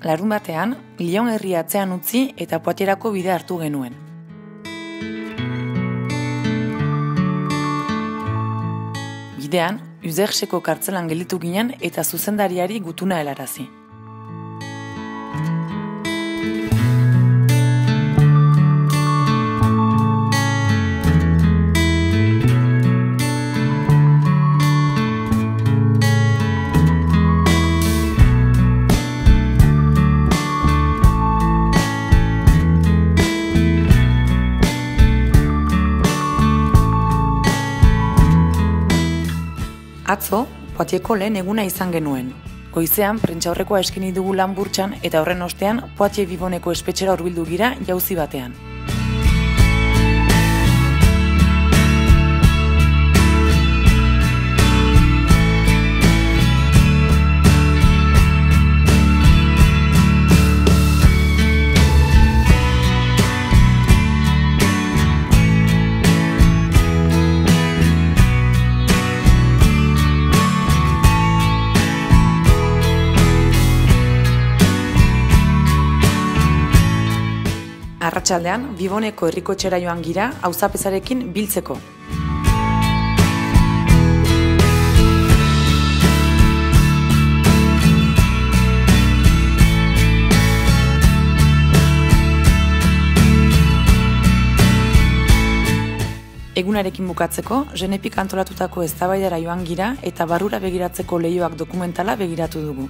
Larunbatean, Lyon herria atzean utzi eta Poitierako bidea hartu genuen. Bidean, Uzerseko kartzelan gelditu ginen eta zuzendariari gutuna helarazi. Atzo, Poitierko lehen eguna izan genuen. Goizean, prentsaurrekoa eskaini dugu Lanburtsan eta horren ostean Poitiers Vivoneko espetxera hurbildu gira jauzi batean. Arratsaldean, Vivoneko herriko etxera joan gira auzapezarekin biltzeko. Egunarekin bukatzeko, Genepik antolatutako eztabaidara joan gira eta barrura begiratzeko leihoak dokumentala begiratu dugu.